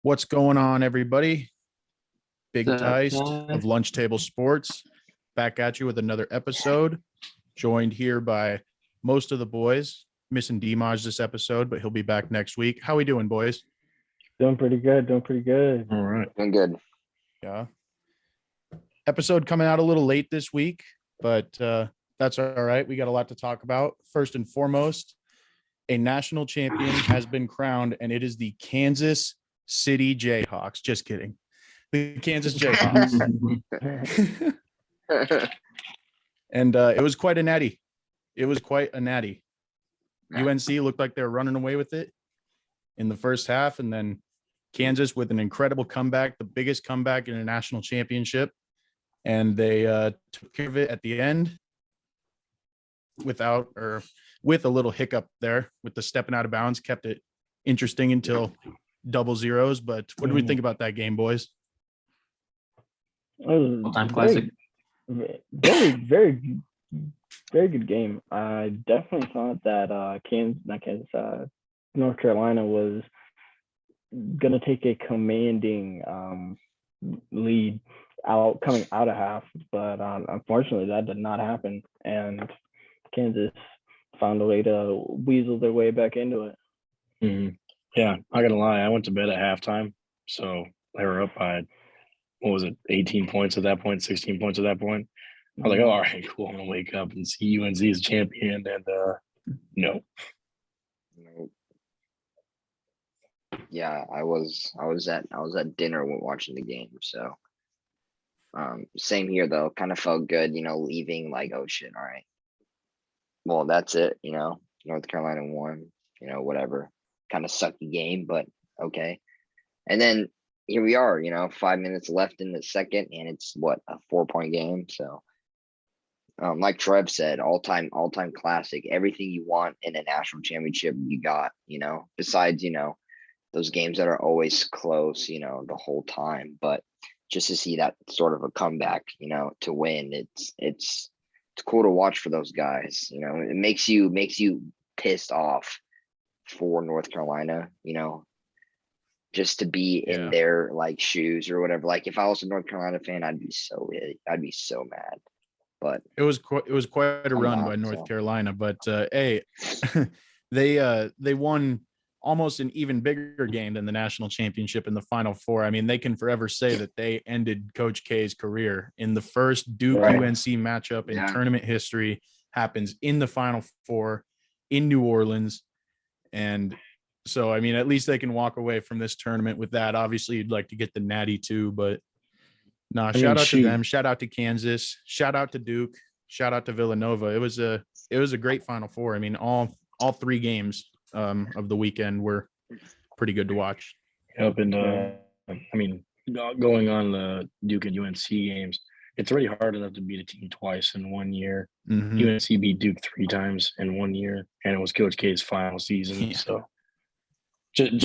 What's going on, everybody? Big What's up, Teist guys? of Lunch Table Sports back at you with another episode. Joined here by most of the boys. Missing Dimaj this episode, but he'll be back next week. How we doing, boys? Doing pretty good. All right. Doing good. Yeah. Episode coming out a little late this week, but that's all right. We got a lot to talk about. First and foremost, a national champion has been crowned, and it is the Kansas City Jayhawks. Just kidding. The Kansas Jayhawks. And it was quite a natty. UNC looked like they were running away with it in the first half, and then Kansas with an incredible comeback, the biggest comeback in a national championship, and they took care of it at the end with a little hiccup there with the stepping out of bounds, kept it interesting until double zeros. But what do we think about that game, boys? It was All-time classic. Very good game. I definitely thought that North Carolina was gonna take a commanding lead coming out of half, but unfortunately that did not happen, and Kansas found a way to weasel their way back into it. Mm-hmm. Yeah, not gonna lie, I went to bed at halftime, so they were up by 18 points at that point, 16 points at that point. I was like, oh, all right, cool. I'm gonna wake up and see UNC as champion, and no. Yeah, I was at dinner when watching the game. So same here though. Kind of felt good, leaving like, oh shit, all right. Well, that's it, North Carolina won, whatever. Kind of sucky game, but okay. And then here we are, 5 minutes left in the second, and it's a 4-point game. So like Trev said, all-time classic. Everything you want in a national championship, you got, besides, those games that are always close, the whole time. But just to see that sort of a comeback, to win, it's cool to watch for those guys. It makes you pissed off for North Carolina, just to be in their like shoes or whatever. Like if I was a North Carolina fan, I'd be so mad. But it was quite a run by North Carolina. But hey, they won almost an even bigger game than the national championship in the Final Four. I mean, they can forever say that they ended Coach K's career in the first Duke UNC matchup in tournament history. Happens in the Final Four in New Orleans, and so I mean, at least they can walk away from this tournament with that. Obviously, you'd like to get the natty too, but. Shout out to them. Shout out to Kansas. Shout out to Duke. Shout out to Villanova. It was a great Final Four. I mean, all three games of the weekend were pretty good to watch. Yep, and I mean, going on the Duke and UNC games, it's already hard enough to beat a team twice in 1 year. Mm-hmm. UNC beat Duke 3 times in 1 year, and it was Coach K's final season. Yeah. So,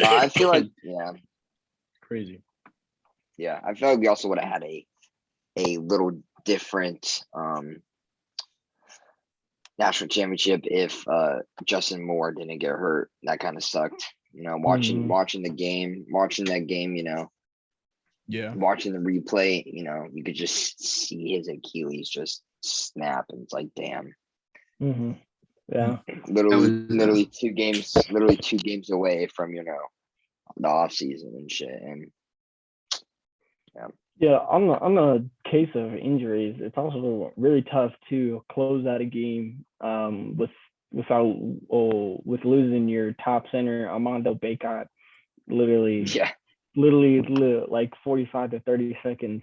I feel like crazy. Yeah, I feel like we also would have had a little different national championship if Justin Moore didn't get hurt. That kind of sucked. Watching that game, watching the replay, you could just see his Achilles just snap, and it's like, damn. Mm-hmm. Yeah. Literally 2 games away from, the off season and shit. And Yeah, on the case of injuries, it's also really tough to close out a game with losing your top center, Armando Bacot, literally like 45 to 30 seconds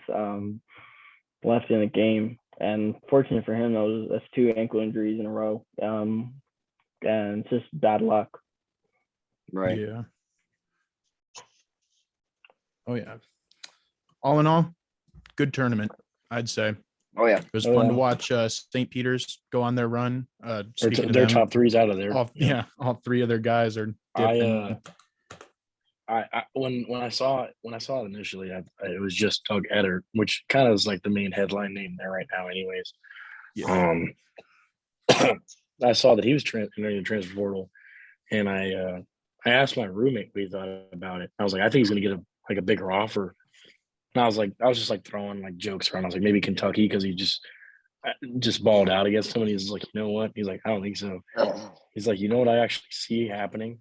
left in the game. And fortunate for him, that's 2 ankle injuries in a row, and it's just bad luck. Right. Yeah. Oh yeah. All in all, good tournament, I'd say. Oh yeah, it was fun to watch St. Peter's go on their run. Their top 3's out of there. All 3 of their guys are dipping. When I saw it initially, it was just Doug Eder, which kind of is like the main headline name there right now, anyways. Yeah. I saw that he was entering the transfer portal, and I asked my roommate what he thought about it. I was like, I think he's going to get like a bigger offer. And I was just like throwing like jokes around. I was like, maybe Kentucky because he just balled out against him. And he's like, you know what? He's like, I don't think so. He's like, you know what I actually see happening?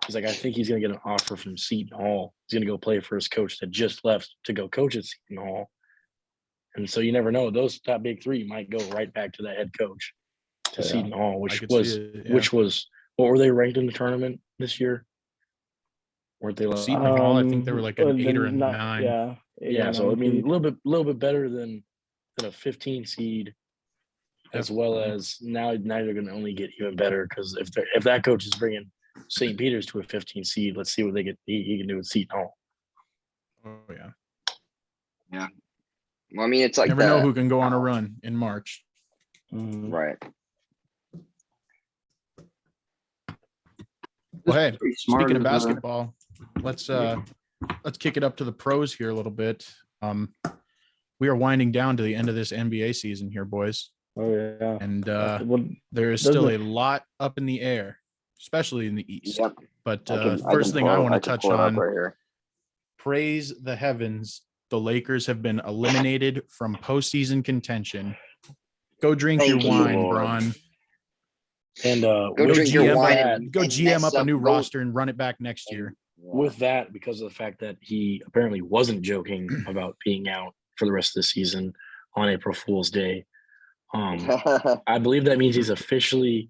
He's like, I think he's gonna get an offer from Seton Hall. He's gonna go play for his coach that just left to go coach at Seton Hall. And so you never know. That big three might go right back to that head coach to Seton Hall, which was what were they ranked in the tournament this year? Weren't they? Seton Hall, I think they were like an 8 or a 9. Yeah. Yeah. So I mean, a little bit better than a 15 seed, as well as now they're going to only get even better because if that coach is bringing St. Peter's to a 15 seed, let's see what he can do with Seton Hall. Oh yeah. Yeah. Well, I mean, it's like never know who can go on a run in March. Right. Well, hey, speaking of basketball, let's kick it up to the pros here a little bit. We are winding down to the end of this NBA season here, boys. Oh yeah. And there is still a lot up in the air, especially in the East. Yep. But first thing I want to touch on, praise the heavens. The Lakers have been eliminated from postseason contention. Go drink your wine, Bron. And go drink your wine. Go GM up a new roster and run it back next year. With that, because of the fact that he apparently wasn't joking about being out for the rest of the season on April Fool's Day, I believe that means he's officially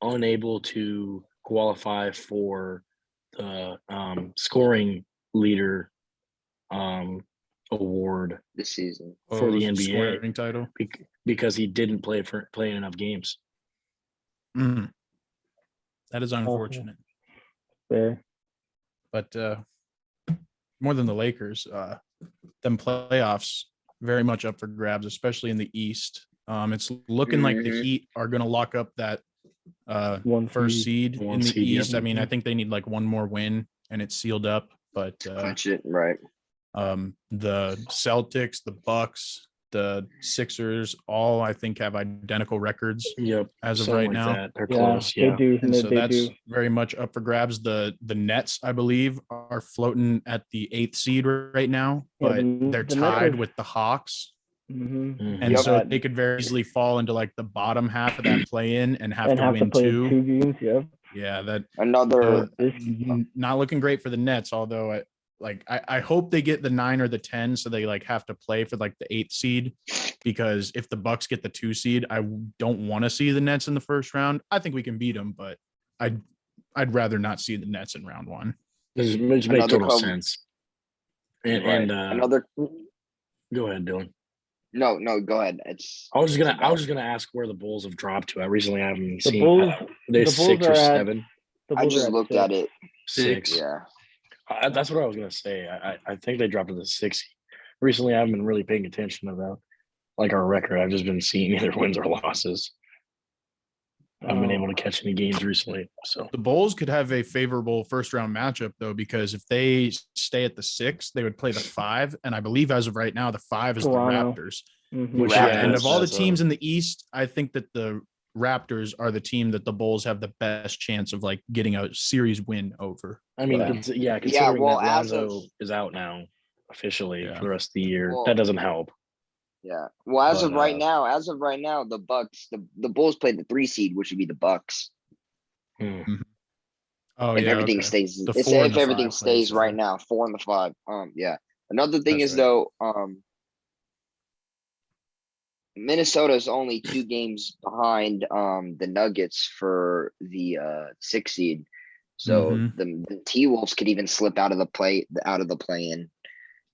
unable to qualify for the scoring leader award this season for the NBA title because he didn't play enough games. That is unfortunate. Fair. But more than the Lakers, them playoffs very much up for grabs, especially in the East. It's looking like the Heat are going to lock up that first seed in the East. I mean, I think they need like one more win and it's sealed up. But right. The Celtics, the Bucks, the Sixers, all I think have identical records. Yep, as of right now. They're close. They do. And so that's very much up for grabs. The Nets, I believe, are floating at the 8th seed right now, but they're tied with the Hawks. And so they could very easily fall into like the bottom half of that play-in and have to win two games. Yep. Yeah, that another not looking great for the Nets. Although I hope they get the 9 or the 10, so they like have to play for like the 8th seed. Because if the Bucks get the 2 seed, I don't want to see the Nets in the first round. I think we can beat them, but I'd rather not see the Nets in round 1. This makes total sense. And another. Go ahead, Dylan. No, go ahead. I was just gonna ask where the Bulls have dropped to. I recently haven't seen. Bulls, they're 6 or 7. I just looked at it. 6. Yeah. That's what I was gonna say. I think they dropped to the 6. Recently, I haven't been really paying attention about like our record. I've just been seeing either wins or losses. I haven't been able to catch any games recently. So the Bulls could have a favorable first round matchup though, because if they stay at the 6, they would play the 5, and I believe as of right now, the 5 is the Raptors. And of all the teams in the East, I think that the Raptors are the team that the Bulls have the best chance of like getting a series win over. I mean, considering that Lonzo is out now officially for the rest of the year, that doesn't help. Yeah. Well, as of right now, the Bucks, the Bulls played the 3 seed, which would be the Bucks. Oh, if everything stays, if everything stays right now, 4 and the 5. Yeah. Another thing is though, Minnesota is only 2 games behind the Nuggets for the 6 seed. So the T-Wolves could even slip out of the play-in,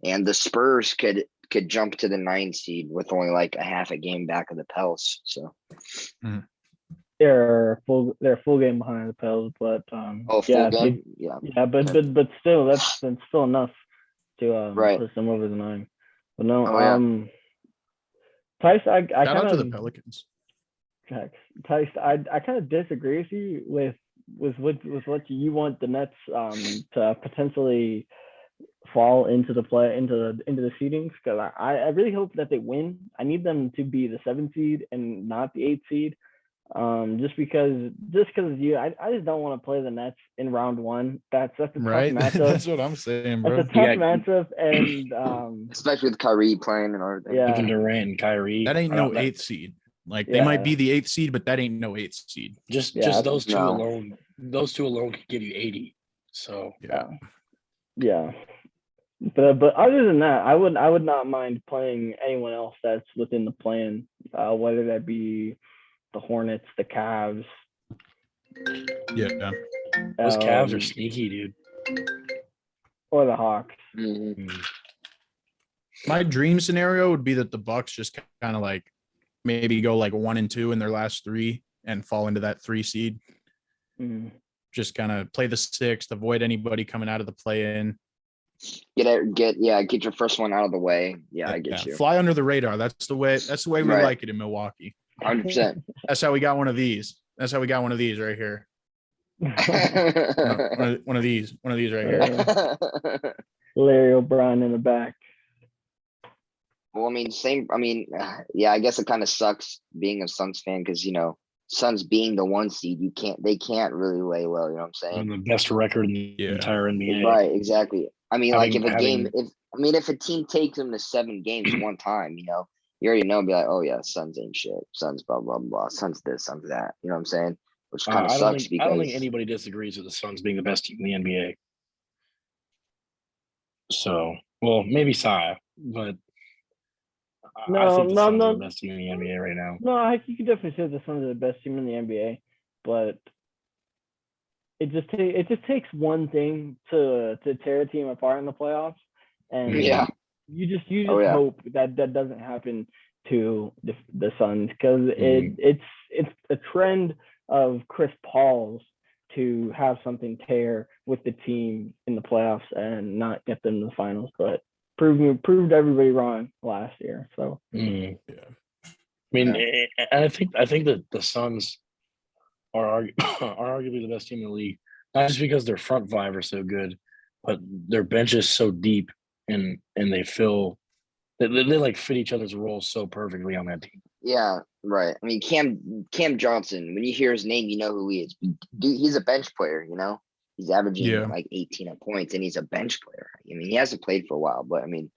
and the Spurs could jump to the 9 seed with only like a half a game back of the Pels. So they're a full game behind the Pels, but but still that's still enough to push them over the 9. But no, Tice, I shout out to the Pelicans. Tice, I kind of disagree with you with what you want the Nets to potentially fall into the seedings, because I really hope that they win. I need them to be the 7 seed and not the 8 seed. Just because I just don't want to play the Nets in round one. That's a tough matchup. That's what I'm saying, bro. That's a tough matchup, and especially with Kyrie playing and everything. Yeah. Even Durant and Kyrie. That ain't no eighth seed. Like they might be the eighth seed, but that ain't no eighth seed. Just those two alone. Those two alone could give you 80. So yeah. But other than that, I would not mind playing anyone else that's within the plan, whether that be the Hornets, the Cavs. Yeah. Those Cavs are sneaky, dude. Or the Hawks. Mm-hmm. My dream scenario would be that the Bucks just kind of like maybe go like 1-2 in their last 3 and fall into that 3 seed. Mm-hmm. Just kind of play the 6th, avoid anybody coming out of the play-in. Get your first one out of the way. Yeah, I get you. Fly under the radar. That's the way we like it in Milwaukee. 100%. That's how we got one of these. That's how we got one of these right here. one of these right here. Larry O'Brien in the back. Well, I mean, yeah, I guess it kind of sucks being a Suns fan because, you know, Suns being the 1 seed, they can't really lay low, you know what I'm saying? And the best record in the entire NBA. Right, exactly. I mean, like if a team takes them to 7 games one time, you know, you already know, be like, oh yeah, Suns ain't shit. Suns blah blah blah. Suns this, Suns that. You know what I'm saying? Which kind of sucks because I don't think anybody disagrees with the Suns being the best team in the NBA. So, well, maybe Saya, but I think the Suns are the best team in the NBA right now. No, you could definitely say the Suns are the best team in the NBA, but it just takes one thing to tear a team apart in the playoffs, and you just hope that doesn't happen to the Suns because it's a trend of Chris Paul's to have something tear with the team in the playoffs and not get them to the finals, but proved everybody wrong last year. So I mean, I think that the Suns are arguably the best team in the league, not just because their front five are so good, but their bench is so deep and they they like fit each other's roles so perfectly on that team. Yeah, right. I mean, Cam Johnson, when you hear his name, you know who he is. Dude, he's a bench player, you know? He's averaging like 18 points and he's a bench player. I mean, he hasn't played for a while, but I mean,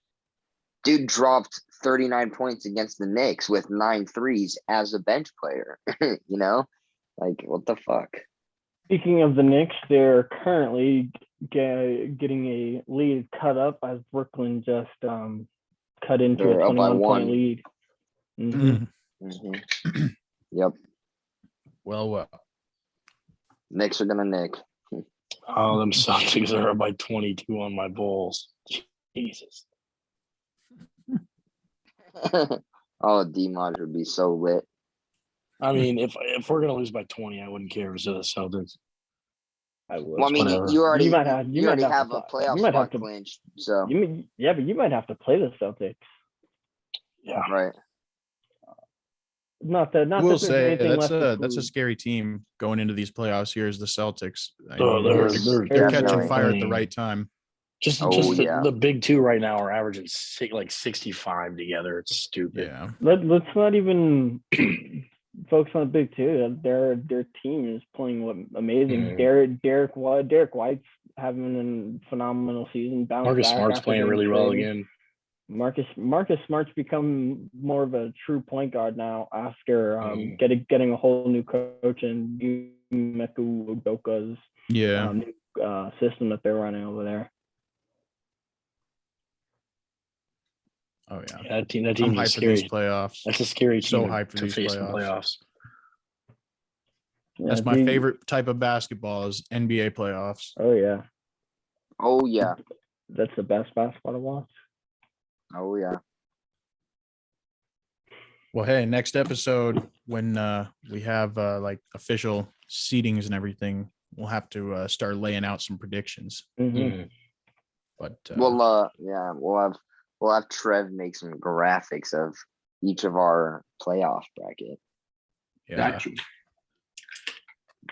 dude dropped 39 points against the Knicks with 9 threes as a bench player, you know? Like, what the fuck? Speaking of the Knicks, they're currently getting a lead cut up as Brooklyn just cut into a 21-point lead. Yep. Well. Knicks are gonna nick. Oh, them Celtics are up by 22 on my Bulls. Jesus. Oh, D-Mod would be so lit. I mean, if we're gonna lose by 20, I wouldn't care if it's the Celtics. I would. Well, I mean, you already have a playoff spot clinched. So but you might have to play the Celtics. Yeah. Right. We'll say that's a scary team going into these playoffs. Here's the Celtics. They're catching fire at the right time. The big two right now are averaging like 65 together. It's stupid. Yeah. Let's not even focus on the big two. Their team is playing amazing. Derek White's having a phenomenal season. Marcus Smart's playing really well again. Marcus Smart's become more of a true point guard now after getting a whole new coach and Meku Udoka's new system that they're running over there. Oh yeah, that team I'm is hyped scary. for these playoffs. That's a scary team. So hyped for these playoffs. That's my favorite type of basketball is NBA playoffs. Oh yeah. That's the best basketball to watch. Oh yeah. Well, hey, next episode when we have like official seedings and everything, we'll have to start laying out some predictions. But we'll have Trev make some graphics of each of our playoff bracket. Yeah. Got you.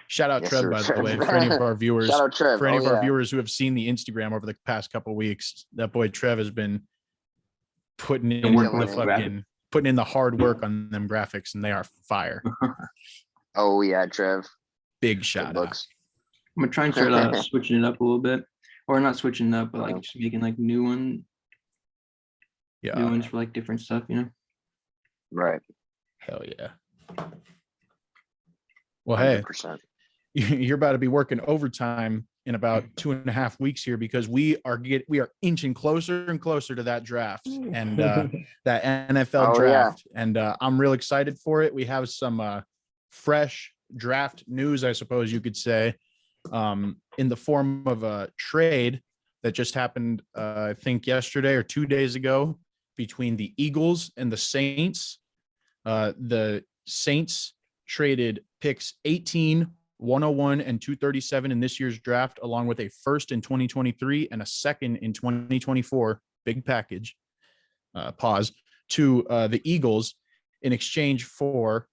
Shout out Trev, by the way, for any of our viewers. Shout out Trev. For any of our viewers who have seen the Instagram over the past couple of weeks, that boy Trev has been putting in the hard work on them graphics, and they are fire. Oh yeah, Trev. Big Good shout out. looks. I'm gonna try and start switching it up a little bit, or not switching it up, but like just making like new ones for like different stuff, you know. Right. Hell yeah. Well, 100%. Hey, you're about to be working overtime in about 2.5 weeks here because we are inching closer and closer to that draft and that NFL draft. Yeah. And I'm real excited for it. We have some fresh draft news, I suppose you could say, in the form of a trade that just happened, I think yesterday or 2 days ago, between the Eagles and the Saints. The Saints traded picks 18, 101, and 237 in this year's draft, along with a first in 2023 and a second in 2024, big package, to the Eagles in exchange for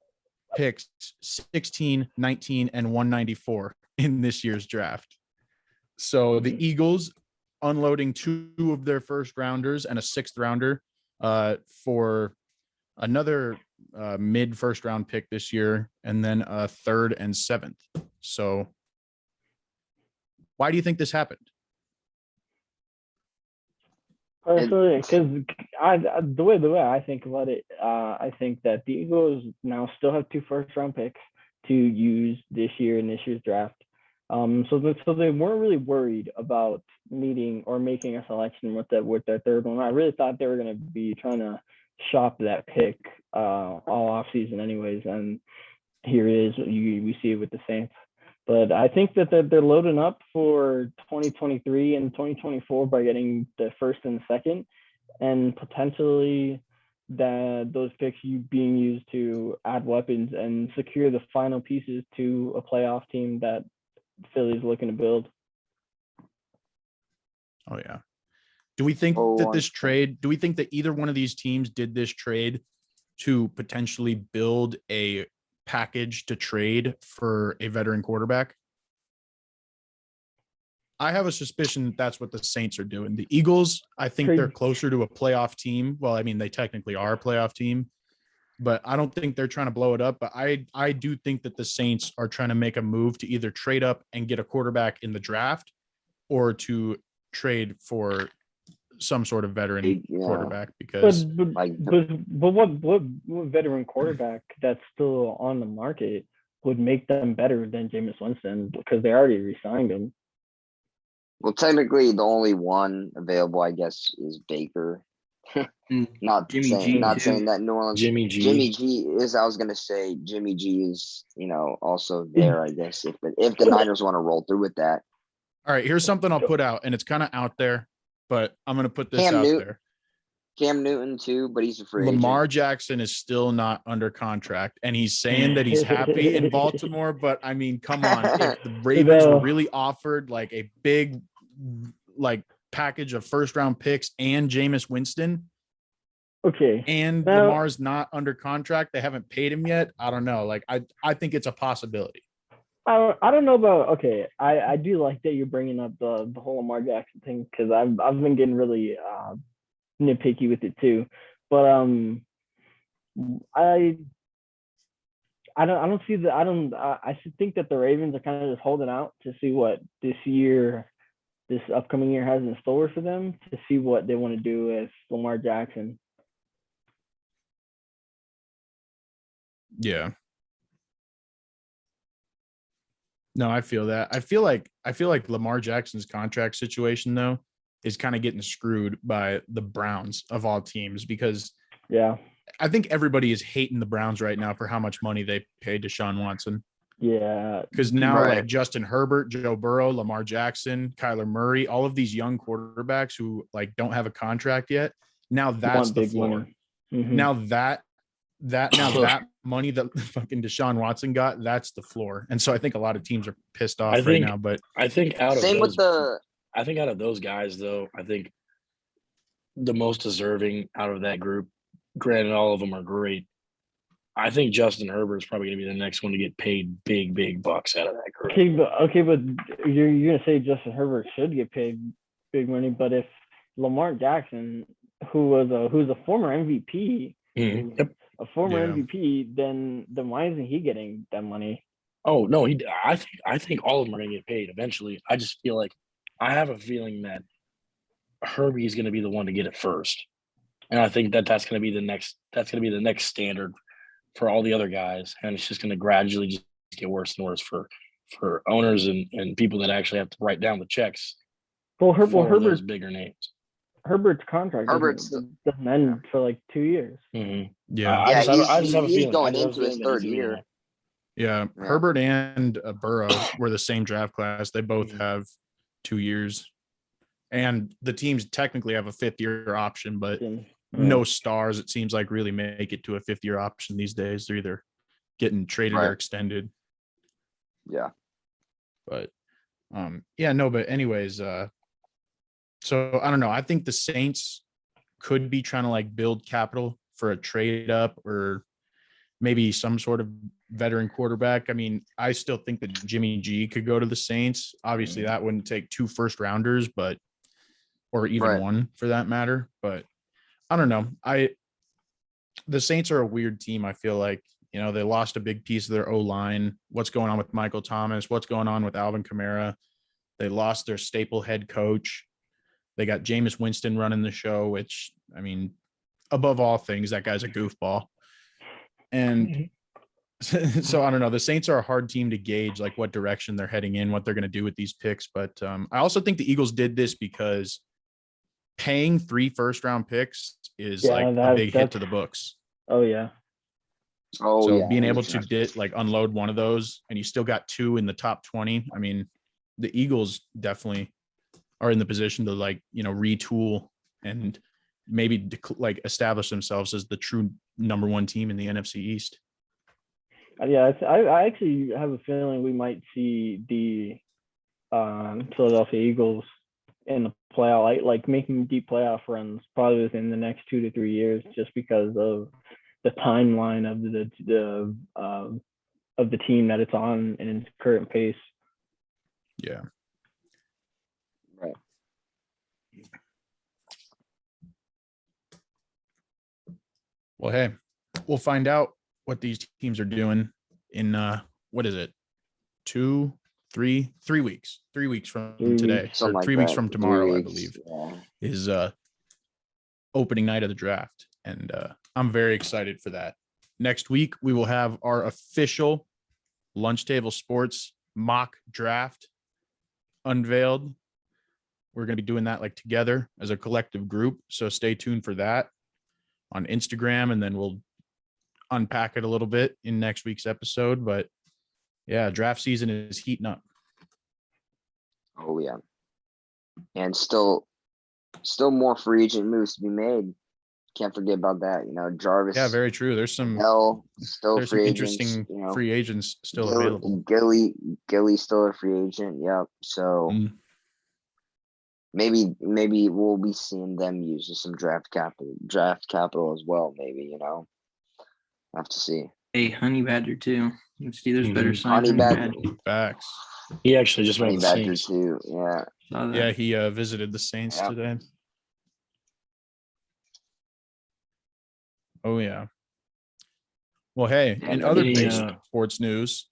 picks 16, 19, and 194 in this year's draft. So the Eagles unloading 2 of their first rounders and a 6th rounder for another mid first round pick this year, and then a 3rd and 7th. So why do you think this happened? Personally, because the way I think about it, I think that the Eagles now still have 2 first round picks to use this year in this year's draft. So they weren't really worried about needing or making a selection with their 3rd one. I really thought they were going to be trying to shop that pick all off season anyways, and here it is. We see it with the Saints. But I think that they're loading up for 2023 and 2024 by getting the 1st and 2nd, and potentially those picks being used to add weapons and secure the final pieces to a playoff team that Philly's looking to build. Oh yeah. Do we think that either one of these teams did this trade to potentially build a package to trade for a veteran quarterback? I have a suspicion that's what the Saints are doing. The Eagles, I think they're closer to a playoff team. Well, I mean, they technically are a playoff team, but I don't think they're trying to blow it up. But I do think that the Saints are trying to make a move to either trade up and get a quarterback in the draft or to trade for some sort of veteran quarterback, because but what veteran quarterback that's still on the market would make them better than Jameis Winston, because they already re-signed him. Well, technically the only one available, I guess, is Baker. not saying that New Orleans Jimmy G is, I was gonna say Jimmy G is, also there, I guess, if the Niners want to roll through with that. All right, here's something I'll put out, and it's kind of out there, but I'm going to put this out there. Cam Newton too, but he's a free agent. Lamar Jackson is still not under contract, and he's saying that he's happy in Baltimore, but I mean, come on. If the Ravens really offered like a big package of first round picks and Jameis Winston, okay, and Lamar's not under contract, they haven't paid him yet, I don't know. I think it's a possibility. I don't know about, okay, I do like that you're bringing up the whole Lamar Jackson thing, because I've been getting really nitpicky with it too. But I think that the Ravens are kind of just holding out to see what this upcoming year has in store for them, to see what they want to do with Lamar Jackson. Yeah. No, I feel that. I feel like Lamar Jackson's contract situation, though, is kind of getting screwed by the Browns of all teams, because I think everybody is hating the Browns right now for how much money they paid Deshaun Watson. Yeah. Because now like Justin Herbert, Joe Burrow, Lamar Jackson, Kyler Murray, all of these young quarterbacks who don't have a contract yet. Now that's the floor. Mm-hmm. Now that money that fucking Deshaun Watson got, that's the floor. And so I think a lot of teams are pissed off right now. But I think out of those guys, though, I think the most deserving out of that group, granted all of them are great, I think Justin Herbert is probably going to be the next one to get paid big bucks out of that group. Okay, but you're going to say Justin Herbert should get paid big money, but if Lamar Jackson, who's a former MVP, a former Yeah. MVP, then why isn't he getting that money? Oh no, I think all of them are gonna get paid eventually. I just feel like I have a feeling that Herbie is gonna be the one to get it first, and I think that's gonna be the next standard for all the other guys, and it's just gonna gradually just get worse and worse for owners and people that actually have to write down the checks Well, for those Herbert bigger names. Herbert's contract doesn't end for like 2 years. Mm-hmm. Yeah. I just have a he's feeling. going into his third that year. Yeah. Yeah. Herbert and Burrow were the same draft class. They both Mhm. have 2 years. And the teams technically have a 5th-year option, but no stars, it seems like, really make it to a 5th-year option these days. They're either getting traded or Right. extended. Yeah. But but anyways, so I don't know. I think the Saints could be trying to like build capital for a trade up or maybe some sort of veteran quarterback. I mean, I still think that Jimmy G could go to the Saints. Obviously, that wouldn't take 2 first-rounders, but or even Right. 1 for that matter. But I don't know. The Saints are a weird team. I feel like, they lost a big piece of their O-line. What's going on with Michael Thomas? What's going on with Alvin Kamara? They lost their staple head coach. They got Jameis Winston running the show, which, I mean, above all things, that guy's a goofball. And so I don't know. The Saints are a hard team to gauge, like what direction they're heading in, what they're going to do with these picks. But I also think the Eagles did this because paying 3 first-round picks is like a big hit to the books. Oh yeah. Oh, so yeah. being able to unload one of those, and you still got 2 in the top 20. I mean, the Eagles definitely are in the position to retool and maybe establish themselves as the true number 1 team in the NFC East. Yeah, I actually have a feeling we might see the Philadelphia Eagles in the playoff, like making deep playoff runs probably within the next 2 to 3 years, just because of the timeline of the team that it's on and its current pace. Yeah. Right. Well, hey, we'll find out what these teams are doing in what is it? 2, 3 weeks. 3 weeks from today. Something or 3 like weeks that. from tomorrow, 3 I weeks, believe, yeah. is opening night of the draft. And I'm very excited for that. Next week, we will have our official Lunch Table Sports mock draft unveiled. We're going to be doing that together as a collective group. So stay tuned for that on Instagram, and then we'll unpack it a little bit in next week's episode. But yeah, draft season is heating up. Oh yeah. And still more free agent moves to be made. Can't forget about that. Jarvis. Yeah, very true. There's some interesting free agents still available. Gilly's still a free agent. Yep. So maybe we'll be seeing them use some draft capital as well. Maybe, have to see. A Honey Badger too. Steelers better sign Honey Badger. Facts. He actually just Honey made the Badger Saints. too. Yeah. Yeah, he visited the Saints today. Oh yeah. Well, hey, in other big sports news,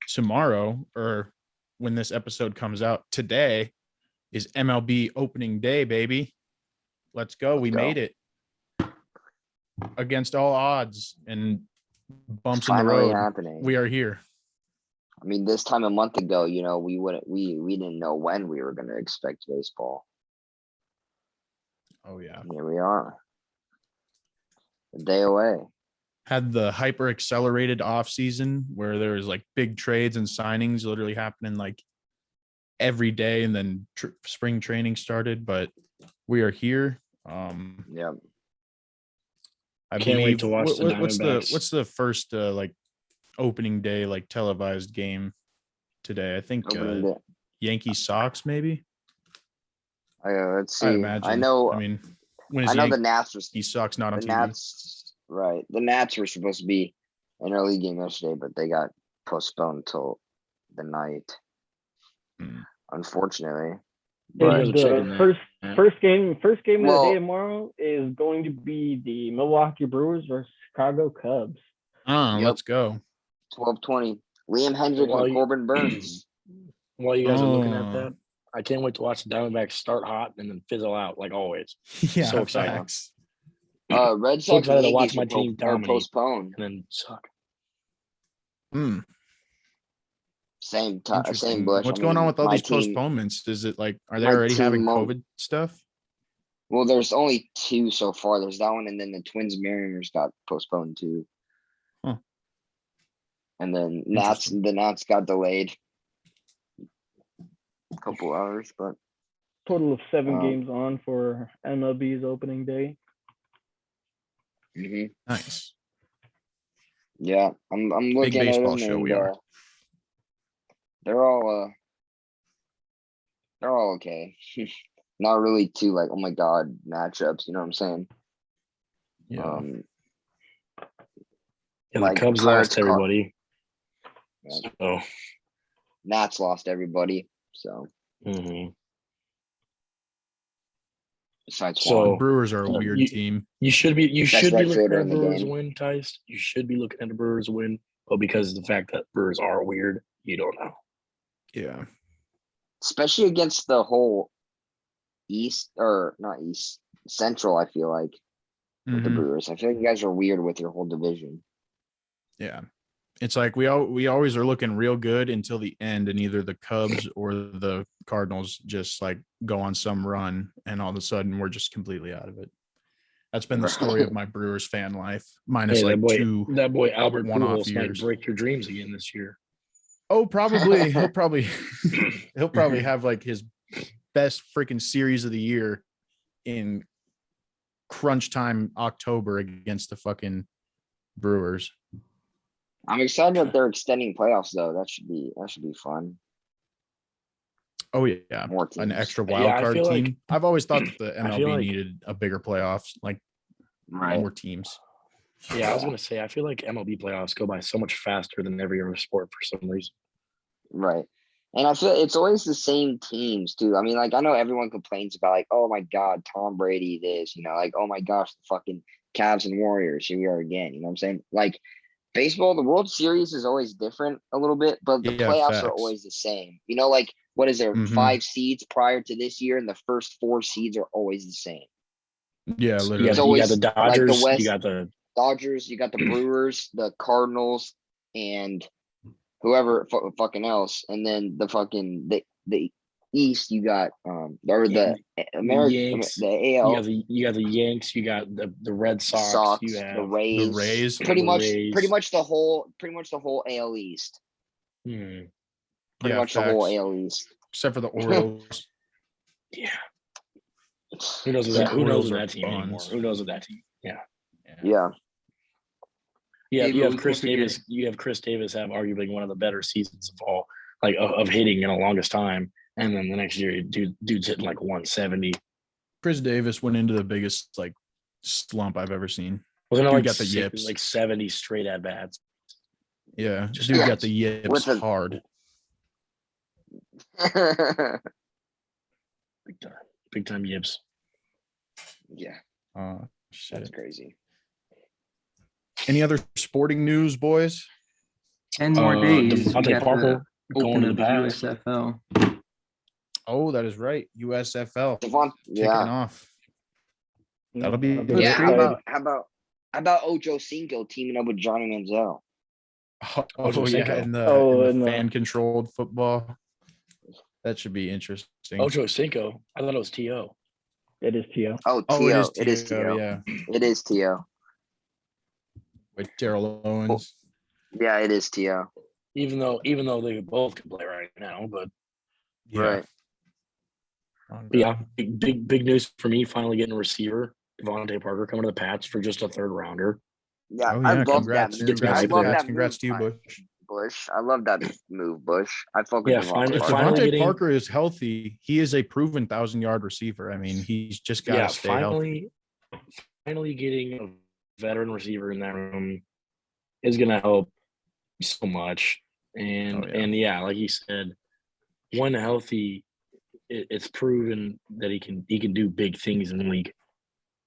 tomorrow, or when this episode comes out today, is MLB opening day, baby. Let's go. We made it against all odds and bumps in the road. Happening. We are here. I mean, this time a month ago, we didn't know when we were going to expect baseball. Oh yeah. Here we are. A day away. Had the hyper accelerated off season where there was big trades and signings literally happening every day, and then spring training started, but we are here. Yeah. I can't wait to watch the Diamondbacks. What's the first opening day televised game today? I think Yankees Sox maybe. Let's see. I imagine. I know. I mean, when is the Nats was Yankees Sox not on TV? Nats, right. The Nats were supposed to be an early game yesterday, but they got postponed till the night. Unfortunately. But The first game of the day Well- tomorrow is going to be the Milwaukee Brewers versus Chicago Cubs. Yep. Let's go. 12:20. Liam Hendriks While and you- Corbin Burns. While you guys are looking at Oh. that, I can't wait to watch the Diamondbacks start hot and then fizzle out like always. Yeah, So excited. facts. Red So Sox excited and to watch Yankees my are team dominate. postponed. And then suck. Interesting. Same Bush. What's I going on mean, with all my these team- postponements? Is it like, are they my already having team won't- COVID stuff? Well, there's only 2 so far. There's that one, and then the Twins Mariners got postponed too. Huh. And then Interesting. the Nats got delayed a couple hours, but Total of 7 Um, games on for MLB's opening day. mhm. Nice. Yeah, I'm looking at baseball them, show and we are. they're all okay. Not really too like, oh my god, matchups. You know what I'm saying? Yeah. Um, Yeah, Like the Cubs Pirates lost everybody. yeah, So Nats lost everybody. So mhm. besides So- The Juan. Brewers are a weird you- team. you should be Best right looking fielder at in the the Brewers game. win, Tice. You should be looking at the Brewers win, but because of the fact that Brewers are weird, you don't know. Yeah. Especially against the whole East, or not East, Central, I feel like, with the Mhm. Brewers. I feel like you guys are weird with your whole division. Yeah. It's like we always are looking real good until the end, and either the Cubs or the Cardinals just like go on some run, and all of a sudden we're just completely out of it. That's been the story of my Brewers fan life, minus Hey, like that boy Albert one-off Pujols might years. break your dreams again this year. Oh, probably. He'll probably have like his best freaking series of the year in crunch time October against the fucking Brewers. I'm excited that they're extending playoffs though. That should be fun. Oh yeah, More an teams. extra Yeah, wild I card feel like- team. I've always thought that the I feel MLB like- needed a bigger playoffs, like Right. more teams. Yeah, I was gonna say I feel like MLB playoffs go by so much faster than every other sport for some reason. Right. And I feel it's always the same teams too. I mean, like, I know everyone complains about like, oh my God, Tom Brady this, like, oh my gosh, the fucking Cavs and Warriors, here we are again. You know what I'm saying? Like baseball, the World Series is always different a little bit, but the Yeah, playoffs are facts. always the same. Like what is there, Mhm. 5 seeds prior to this year, and the first 4 seeds are always the same. Yeah, You literally. It's got, you got the always like the Dodgers, West- you got the Dodgers, you got the Brewers, the Cardinals, and whoever fucking else, and then the East, you got or the American, Yanks. the you AL got the Yanks, you got the Red Sox, Sox, you the have Rays, Rays. pretty The much Rays. the whole AL East, hmm, pretty Yeah, much the whole facts. AL East. Except for the Orioles. yeah. Who knows The with that? Who knows Orioles with are that team anymore? buns. Who knows with that team? Yeah. Yeah, Yeah, Yeah, you but have we Chris can't forget- Davis. You have Chris Davis have arguably one of the better seasons of all, like of hitting in the longest time. And then the next year, dude's hitting like 170. Chris Davis went into the biggest like slump I've ever seen. Wasn't it Dude like got the yips. like 70 straight at bats? Yeah, Just dude got nuts. the yips With a- hard. Big time yips. yeah, Oh that's shit. crazy. Any other sporting news, boys? 10 more days. we Devontae got Parker the going open to of the the Pats. USFL. Oh, that is right. USFL Devon, kicking yeah, off. That'll be That'll good. yeah. How exciting. about Ocho Cinco teaming up with Johnny Manziel? Oh, Ocho yeah, Cinco. in Oh, the in the- fan-controlled football. That should be interesting. Ocho Cinco. I thought it was T.O. It is Tio. Oh, Oh, T.O. it is Tio. Yeah, It is T.O. with Terrell Owens. Yeah, it is T.O. Even though they both can play right now, but Yeah. Right. yeah, big news for me. Finally getting a receiver, Devontae Parker coming to the Pats for just a third rounder. Yeah, Oh I yeah, love congrats. that. Gets me I hyped love there. that. Congrats to you, move. Bush. Bush. I love that move, Bush. I fuck with Yeah, Devontae If Parker. finally Devontae getting- Parker is healthy, he is a proven 1,000-yard receiver. I mean, he's just got to Yeah, stay healthy. finally getting a veteran receiver in that room is gonna help so much. And Oh, yeah. and yeah, like you said, when healthy, it's proven that he can do big things in the league.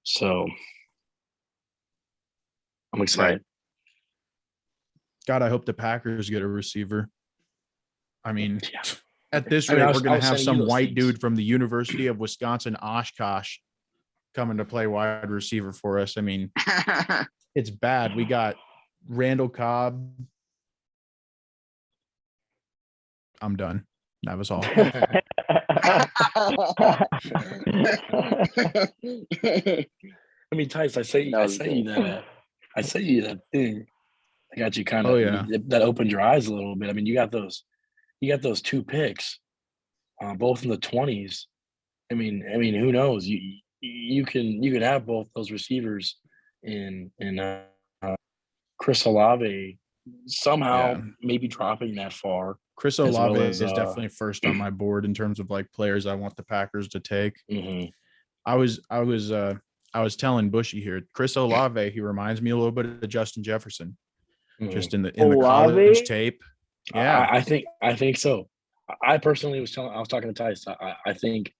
So I'm excited. God, I hope the Packers get a receiver. I mean, Yeah. at this I mean, rate, I was we're going to have sending you some those white things. dude from the University of Wisconsin, Oshkosh, coming to play wide receiver for us. I mean, it's bad. We got Randall Cobb. I'm done. That was all. I mean, Tice, I sent you that thing. I got you kind of. Oh, yeah. That opened your eyes a little bit. I mean, you got those 2 picks, both in the 20s. I mean, who knows? You can have both those receivers in Chris Olave somehow maybe dropping that far. Chris as Olave well as, is definitely first on my board in terms of like players I want the Packers to take. Mm-hmm. I was telling Bushy here, Chris Olave, he reminds me a little bit of Justin Jefferson, just in the college tape. Yeah, I think so. I personally was talking to Tice. I think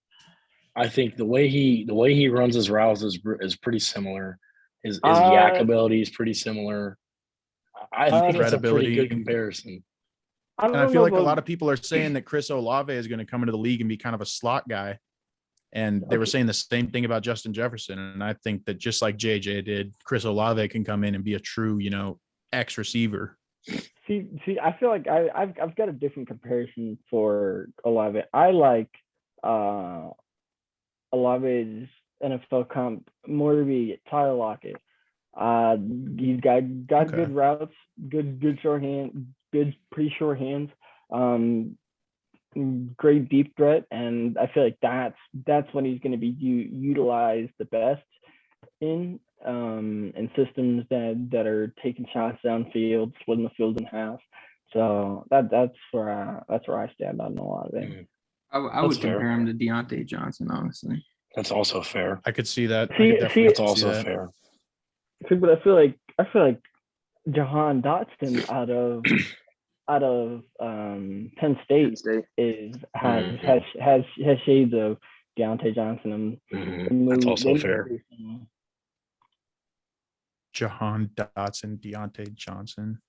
the way he runs his routes is pretty similar. His yak ability is pretty similar. I think it's a pretty good comparison. And I feel like a lot of people are saying that Chris Olave is going to come into the league and be kind of a slot guy. And they were saying the same thing about Justin Jefferson. And I think that just like JJ did, Chris Olave can come in and be a true, X receiver. See, I feel like I've got a different comparison for Olave. I like Olave's NFL comp more to be Tyler Lockett. He's got good routes, good shorthand, pretty short hands, great deep threat, and I feel like that's when he's going to be utilized the best in systems that are taking shots downfield, splitting the field in half. So that's where I stand on a lot of it. I would compare him to Deontay Johnson, honestly. That's also fair. I could see that. That's also fair. See, but I feel like Jahan Dotson out of Penn State has shades of Deontay Johnson. And that's also fair. Jahan Dotson, Deontay Johnson,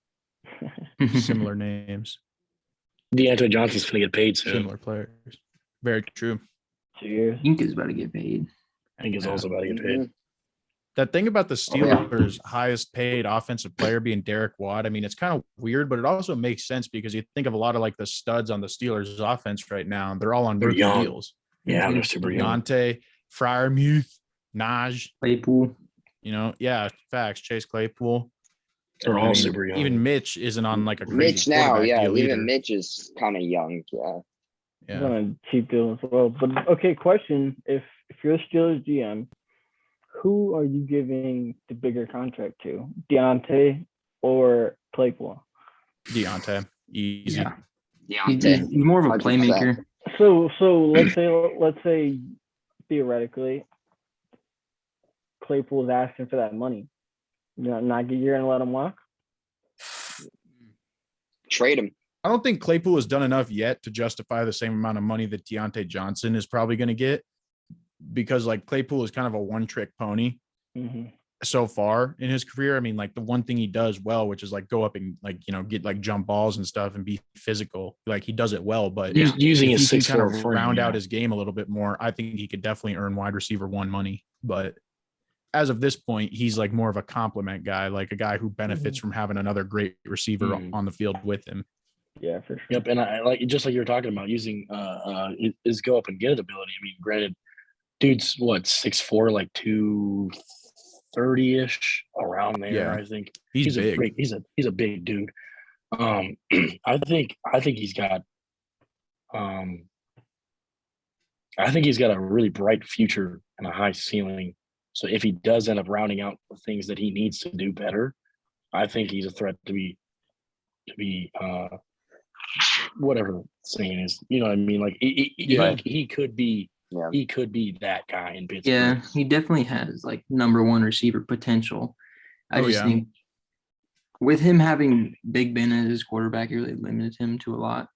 similar names. Deontay Johnson's going to get paid soon. Similar players. Very true. I think he's about to get paid. I think he's also about to get paid. That thing about the Steelers' highest paid offensive player being Derek Watt, I mean, it's kind of weird, but it also makes sense because you think of a lot of like the studs on the Steelers' offense right now. They're all on rookie deals. Yeah, they're super young. Deontay, Freiermuth, Najee. Claypool. Facts. Chase Claypool. They're all super young. Even Mitch isn't on like a crazy Mitch now, deal even either. Mitch is kind of young, yeah. He's on a cheap deal as well. But okay, question: If you're a Steelers GM, who are you giving the bigger contract to, Deontay or Claypool? Deontay, easy. Yeah. He's more of a playmaker. So let's say theoretically, Claypool's asking for that money. You're gonna let him walk? Trade him. I don't think Claypool has done enough yet to justify the same amount of money that Deontay Johnson is probably going to get, because like Claypool is kind of a one-trick pony so far in his career. I mean, like the one thing he does well, which is like go up and like get like jump balls and stuff and be physical. Like he does it well, but using his 6'4" kind of round out his game a little bit more, I think he could definitely earn wide receiver 1 money. But as of this point, he's like more of a compliment guy, like a guy who benefits from having another great receiver on the field with him. Yeah, for sure. Yep, and I like just like you were talking about using his go up and get it ability. I mean, granted, dude's what 6'4", like 230-ish around there. Yeah. I think he's big. He's a big dude. I think he's got I think he's got a really bright future and a high ceiling. So if he does end up rounding out the things that he needs to do better, I think he's a threat to be whatever the saying is. You know what I mean? Like he could be that guy in Pittsburgh. Yeah, he definitely has like number 1 receiver potential. I just think with him having Big Ben as his quarterback, it really limited him to a lot.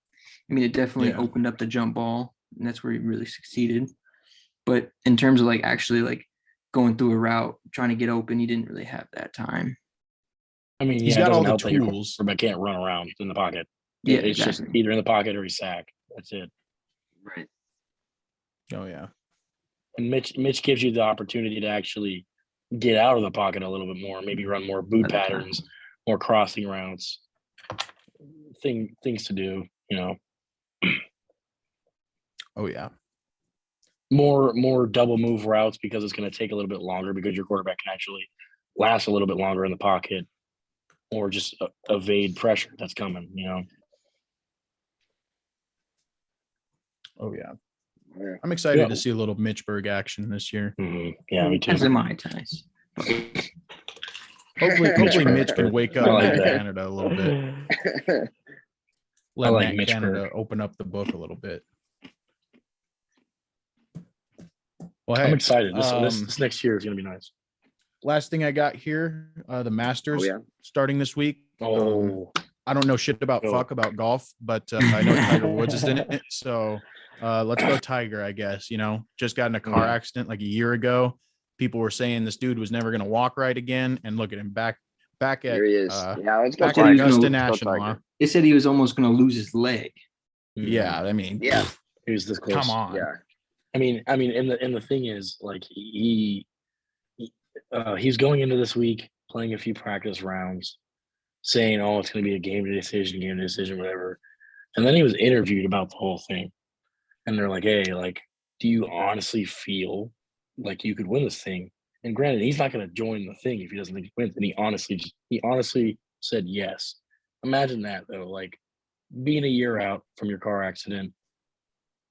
I mean, it definitely opened up the jump ball and that's where he really succeeded. But in terms of like actually like going through a route, trying to get open, he didn't really have that time. I mean, He's yeah, got it all doesn't the help that your tools. quarterback can't run around in the pocket. Yeah, It's just exactly. either in the pocket or he's sacked. That's it. Right. Oh yeah. And Mitch gives you the opportunity to actually get out of the pocket a little bit more, maybe run more boot patterns, more crossing routes, things to do, you know. Oh yeah. More double move routes because it's going to take a little bit longer because your quarterback can actually last a little bit longer in the pocket, or just evade pressure that's coming, you know. Oh yeah. Yeah. I'm excited Yeah. to see a little Mitchburg action this year. Mm-hmm. Yeah, me too. As am I, Tice. Hopefully Mitch can wake up I like Matt that. Canada a little bit. Let I like Matt Mitchburg. Canada open up the book a little bit. Well, hey, I'm excited. This next year is going to be nice. last thing I got here, the Masters yeah. starting this week. Oh, I don't know shit about Go. fuck about golf, but I know Tiger Woods is in it. So let's go Tiger, I guess. You know, just got in a car accident like a year ago. People were saying this dude was never going to walk right again, and look at him back at Here he is. Yeah, let's go back at Tiger. Augusta Let's go National. Tiger. Huh? They said he was almost going to lose his leg. Yeah, I mean, Yeah. he was this close. come on. Yeah. I mean, and the thing is, like, he's going into this week playing a few practice rounds, saying, "Oh, it's going to be a game decision, whatever." And then he was interviewed about the whole thing, and they're like, "Hey, like, do you honestly feel like you could win this thing?" And granted, he's not going to join the thing if he doesn't think he wins. And he honestly said yes. Imagine that though, like being a year out from your car accident,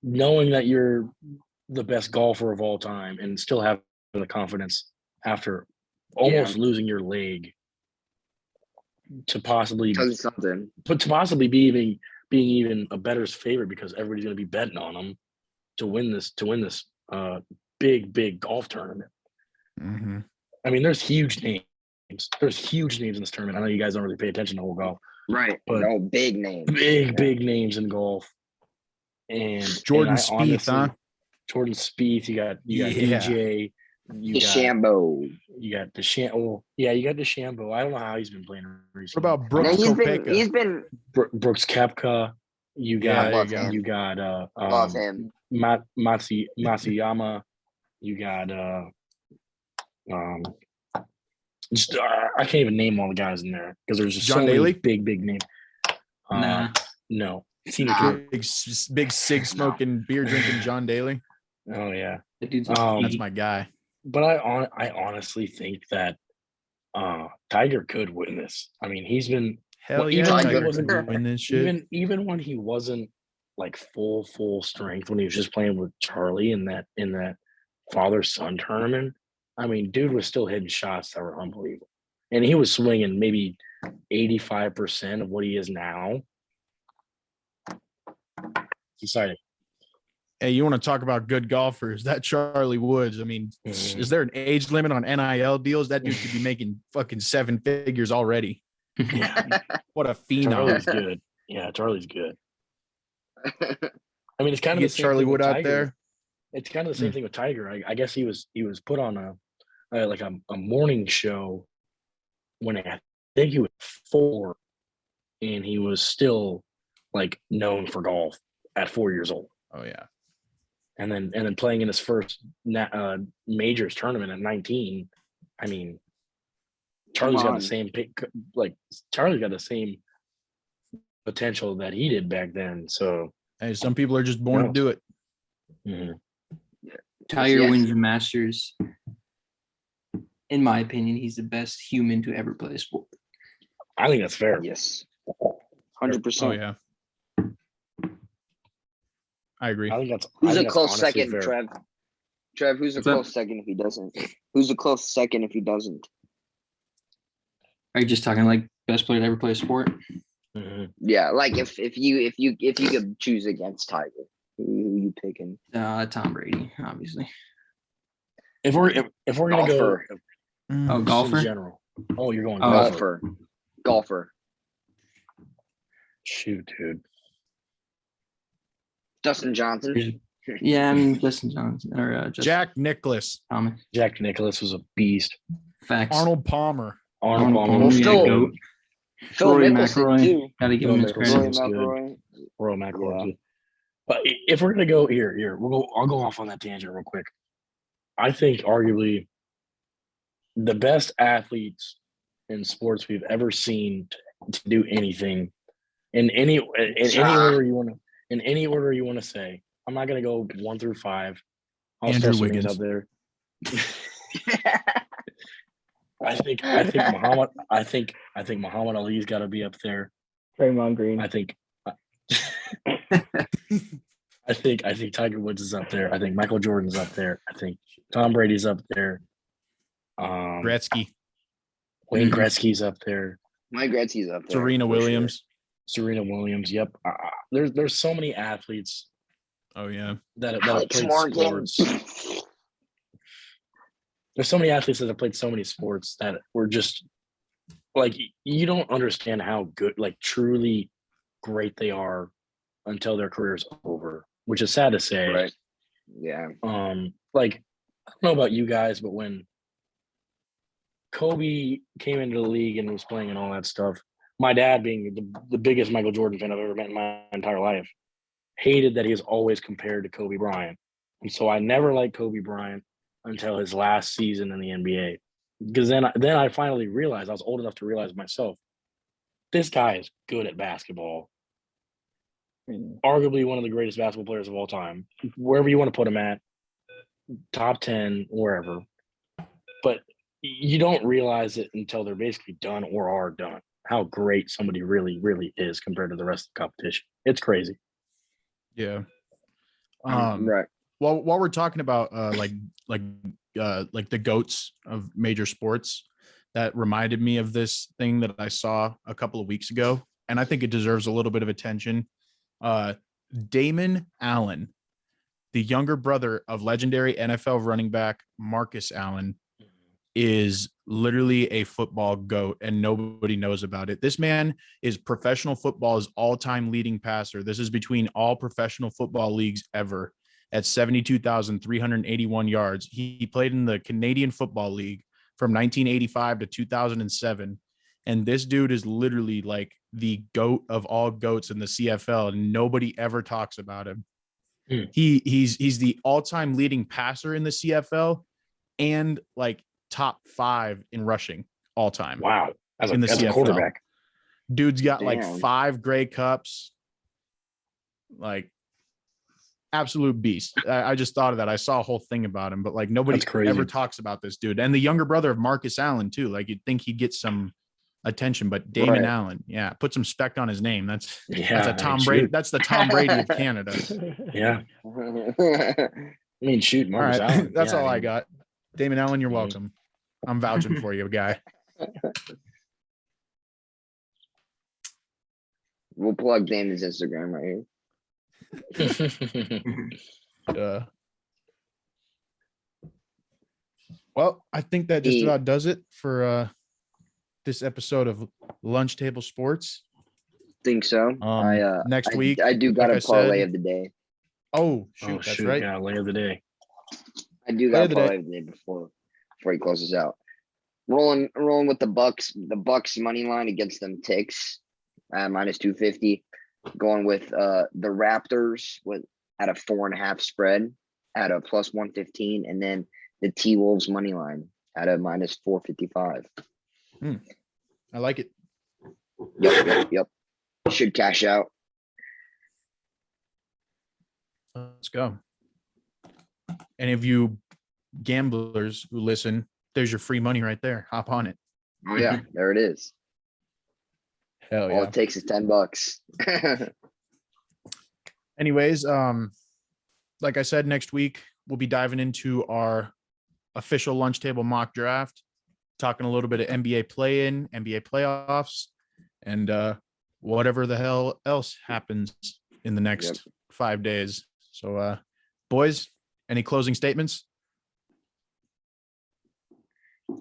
knowing that you're the best golfer of all time, and still having the confidence after almost losing your leg to possibly Tell you something. but to possibly being even a bettor's favorite because everybody's going to be betting on him to win this big golf tournament. Mm-hmm. I mean, there's huge names. There's huge names in this tournament. I know you guys don't really pay attention to whole golf, Right. but No big names. big names in golf. And Jordan and Spieth, huh? Jordan Spieth. You got Yeah. DJ. DeChambeau. You got DeChambeau. Yeah, you got DeChambeau. I don't know how he's been playing What recently. about Brooks he's Koepka? been Brooks Koepka. You Yeah, got there you go. love him. Matsuyama. You got I can't even name all the guys in there because there's just John so Daly? many big names. Nah. No. Big cig smoking, beer drinking John Daly. Oh yeah. That dude's That's my guy. But I honestly think that Tiger could win this. I mean, he's been Hell even yeah, when he Tiger wasn't can win this shit. even when he wasn't like full strength, when he was just playing with Charlie in that father-son tournament. I mean, dude was still hitting shots that were unbelievable. And he was swinging maybe 85% of what he is now. It's exciting. Hey, you want to talk about good golfers? That Charlie Woods. I mean, is there an age limit on NIL deals? That dude could be making fucking 7 figures already. Yeah. What a phenom. Charlie's good. Yeah, Charlie's good. I mean, it's kind of You the get same Charlie thing with Wood out Tiger. there. It's kind of the same thing with Tiger. I guess he was put on a morning show when I think he was 4, and he was still like known for golf at 4 years old. Oh yeah. And then playing in his first majors tournament at 19. I mean, Charlie's got the same Charlie got the same potential that he did back then. So Hey, some people are just born to do it. mm-hmm. Tiger wins the Masters. In my opinion, he's the best human to ever play a sport. I think that's fair. Yes. Oh 100%. yeah. I agree. I think that's Who's I a think close that's honestly second, fair. Trev? Trev, who's a What's up? close second if he doesn't? Who's a close second if he doesn't? Are you just talking like best player to ever play a sport? Mm-hmm. Yeah, like if you could choose against Tiger, who you picking? Tom Brady, obviously. If we're gonna go Oh, in golfer? general. Oh, you're going Oh, golfer. Golfer. Shoot, dude. Dustin Johnson. Yeah, I mean Justin Johnson or Justin Jack Nicklaus, Thomas. Jack Nicklaus was a beast. Facts. Arnold Palmer. Arnold Palmer Palmer, was yeah, Phil- good. Phil Rory Mickelson McIlroy. too. Gotta give Phil him his Mickelson credit. Rory was good. McIlroy. Royal McIlroy. Yeah. But if we're gonna go here, I'll go off on that tangent real quick. I think arguably the best athletes in sports we've ever seen to do anything in any order you want to say. I'm not gonna go 1 through 5. I'll Andrew throw some names Wiggins. out there. I think Muhammad. I think Muhammad Ali's got to be up there. Draymond Green. I think Tiger Woods is up there. I think Michael Jordan's up there. I think Tom Brady's up there. Gretzky. Wayne Gretzky's up there. Mike Gretzky's up there. Serena for Williams. Serena Williams. Yep. There's so many athletes Oh yeah. that have Alex played Morgan. sports. There's so many athletes that have played so many sports that were just like you don't understand how good, like truly great they are until their career's over, which is sad to say. Right. Yeah. Like I don't know about you guys, but when Kobe came into the league and was playing and all that stuff, my dad, being the biggest Michael Jordan fan I've ever met in my entire life, hated that he was always compared to Kobe Bryant. And so I never liked Kobe Bryant until his last season in the NBA. Because then I finally realized, I was old enough to realize myself, this guy is good at basketball. Arguably one of the greatest basketball players of all time. Wherever you want to put him at, top 10, wherever. But you don't realize it until they're basically done or are done, how great somebody really, really is compared to the rest of the competition. It's crazy. Yeah. Right. While we're talking about like the GOATs of major sports, that reminded me of this thing that I saw a couple of weeks ago, and I think it deserves a little bit of attention. Damon Allen, the younger brother of legendary NFL running back Marcus Allen, is literally a football GOAT and nobody knows about it. This man is professional football's all-time leading passer. This is between all professional football leagues ever at 72,381 yards. He played in the Canadian Football League from 1985 to 2007. And this dude is literally like the GOAT of all GOATs in the CFL, and nobody ever talks about him. He's the all-time leading passer in the CFL and like top 5 in rushing all time. Wow. As in the a quarterback. Dude's got like Damn. 5 Grey Cups. Like absolute beast. I just thought of that. I saw a whole thing about him, but like nobody That's crazy. ever talks about this dude. And the younger brother of Marcus Allen too. Like you'd think he'd get some attention, but Damon Right. Allen, yeah, put some spec on his name. That's Yeah. a Tom Brady. That's the Tom Brady of Canada. Yeah. I mean, shoot, All Marcus right, Allen. that's Yeah, all I mean, got. Damon Allen, you're Mhm. welcome. I'm vouching for you, guy. We'll plug Damon's Instagram right here. Well, I think that just He- about does it for this episode of Lunch Table Sports. Think so. Next week, I do got like a I parlay said- of the day. Oh shoot, Oh, that's shoot. right. Yeah, lay of the day. I do Play got of a the day. parlay of the day before he closes out. Rolling with the Bucks money line against them ticks minus 250. Going with the Raptors at a 4.5 spread at a plus 115, and then the T-Wolves money line at a minus 455. I like it. Yep. Should cash out. Let's go. Any of you gamblers who listen, there's your free money right there. Hop on it. Oh yeah, there it is. Hell All yeah. it takes is $10. Anyways, like I said, next week we'll be diving into our official lunch table mock draft, talking a little bit of NBA play-in, NBA playoffs, and whatever the hell else happens in the next 5 days. So, boys, any closing statements?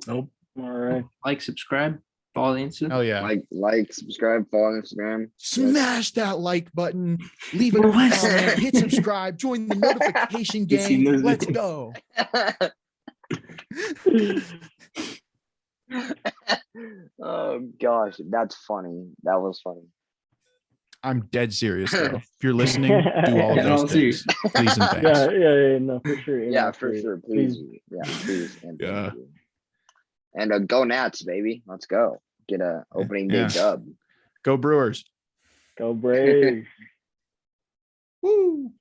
Nope. All right. Like, subscribe, Follow the Insta. Oh yeah. Like, subscribe, follow on Instagram. Smash that like button, leave a comment, hit subscribe, join the notification gang. Let's go. Oh gosh, that's funny. That was funny. I'm dead serious though. If you're listening, do all of Yeah, no, those things. Please and thanks. Yeah, no, for sure. Yeah, for sure. Please. Yeah, please. And thank you. And go Nats, baby. Let's go. Get a opening day dub. Go Brewers. Go Braves. Woo.